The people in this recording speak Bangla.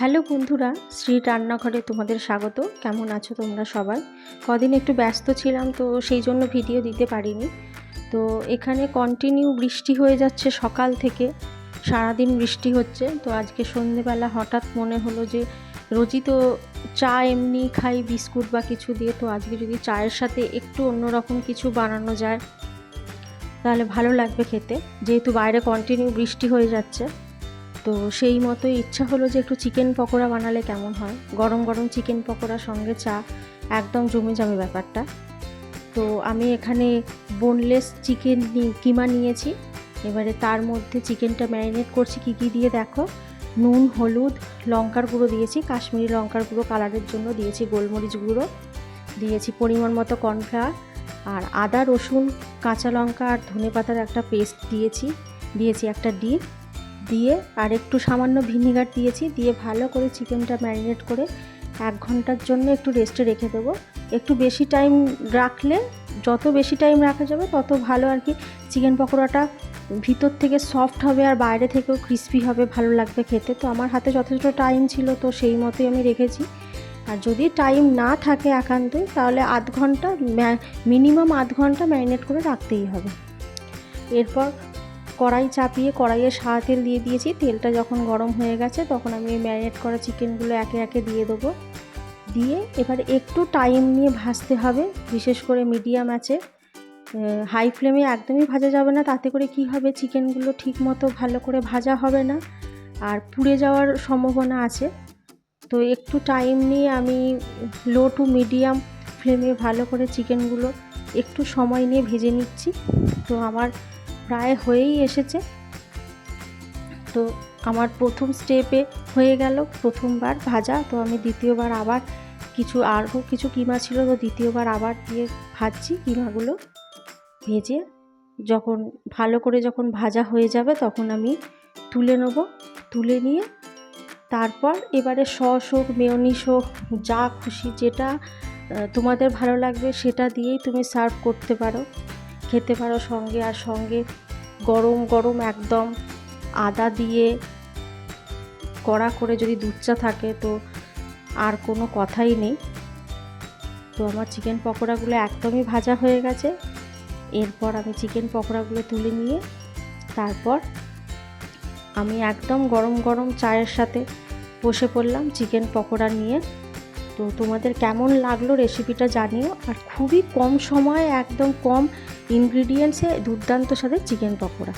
হ্যালো বন্ধুরা, শ্রী রান্নাঘরে তোমাদের স্বাগত। কেমন আছো তোমরা সবাই? কদিন একটু ব্যস্ত ছিলাম, তো সেই জন্য ভিডিও দিতে পারিনি। তো এখানে কন্টিনিউ বৃষ্টি হয়ে যাচ্ছে সকাল থেকে, সারাদিন বৃষ্টি হচ্ছে। তো আজকে সন্ধেবেলা হঠাৎ মনে হলো যে রোজই তো চা এমনি খাই বিস্কুট বা কিছু দিয়ে, তো আজকে যদি চায়ের সাথে একটু অন্যরকম কিছু বানানো যায় তাহলে ভালো লাগবে খেতে, যেহেতু বাইরে কন্টিনিউ বৃষ্টি হয়ে যাচ্ছে। তো সেই মতোই ইচ্ছা হলো যে একটু চিকেন পকোড়া বানালে কেমন হয়। গরম গরম চিকেন পকোড়ার সঙ্গে চা, একদম জমে যাবে ব্যাপারটা। তো আমি এখানে বোনলেস চিকেন কিমা নিয়েছি। এবারে তার মধ্যে চিকেনটা ম্যারিনেট করছি কী কী দিয়ে দেখো। নুন, হলুদ, লঙ্কার গুঁড়ো দিয়েছি, কাশ্মীরি লঙ্কার গুঁড়ো কালারের জন্য দিয়েছি, গোলমরিচ গুঁড়ো দিয়েছি, পরিমাণ মতো কর্নফ্লাওয়ার, আর আদা, রসুন, কাঁচা লঙ্কা আর ধনেপাতার একটা পেস্ট দিয়েছি একটা ডিম দিয়ে, আর একটু সামান্য ভিনিগার দিয়েছি। দিয়ে ভালো করে চিকেনটা ম্যারিনেট করে 1 ঘন্টার জন্য একটু রেস্টে রেখে দেবো। একটু বেশি টাইম রাখলে, যত বেশি টাইম রাখা যাবে তত ভালো আর কি। চিকেন পকোড়াটা ভিতর থেকে সফট হবে আর বাইরে থেকেও ক্রিস্পি হবে, ভালো লাগবে খেতে। তো আমার হাতে যথেষ্ট টাইম ছিল, তো সেই মতোই আমি রেখেছি। আর যদি টাইম না থাকে একান্তই, তাহলে মিনিমাম আধ ঘন্টা ম্যারিনেট করে রাখতেই হবে। এরপর কড়াই চাপিয়ে কড়াইয়ে সাদা তেল দিয়ে দিয়েছি। তেলটা যখন গরম হয়ে গেছে তখন আমি ম্যারিনেট করা চিকেনগুলো একে একে দিয়ে দেবো। দিয়ে এবার একটু টাইম নিয়ে ভাজতে হবে, বিশেষ করে মিডিয়াম আঁচে। হাই ফ্লেমে একদমই ভাজা যাবে না, তাতে করে কি হবে, চিকেনগুলো ঠিক মতো ভালো করে ভাজা হবে না আর পুড়ে যাওয়ার সম্ভাবনা আছে। তো একটু টাইম নিয়ে আমি লো টু মিডিয়াম ফ্লেমে ভালো করে চিকেনগুলো একটু সময় নিয়ে ভেজে নিচ্ছি। তো আমার প্রায় হয়েই এসেছে। তো আমার প্রথম স্টেপে হয়ে গেল প্রথমবার ভাজা। তো আমি দ্বিতীয়বার আবার আরও কিছু কিমা ছিল, তো দ্বিতীয়বার আবার দিয়ে ভাজছি। কিমাগুলো ভেজে যখন ভালো করে ভাজা হয়ে যাবে তখন আমি তুলে নেব। তুলে নিয়ে তারপর এবারে সস হোক, মেয়োনিজ হোক, যা খুশি যেটা তোমাদের ভালো লাগবে সেটা দিয়েই তুমি সার্ভ করতে পারো, খেতে পারো সঙ্গে। আর সঙ্গে গরম গরম একদম আদা দিয়ে কড়া করে যদি দুধ চা থাকে তো আর কোনো কথাই নেই। তো আমার চিকেন পকোড়াগুলো একদমই ভাজা হয়ে গেছে। এরপর আমি চিকেন পকোড়াগুলো তুলে নিয়ে তারপর আমি একদম গরম গরম চায়ের সাথে বসে পড়লাম চিকেন পকোড়া নিয়ে। তো তোমাদের কেমন লাগলো রেসিপিটা জানিও। আর খুবই কম সময়ে, একদম কম ইনগ্রিডিয়েন্টসে দুর্দান্ত স্বাদের চিকেন পকোড়া।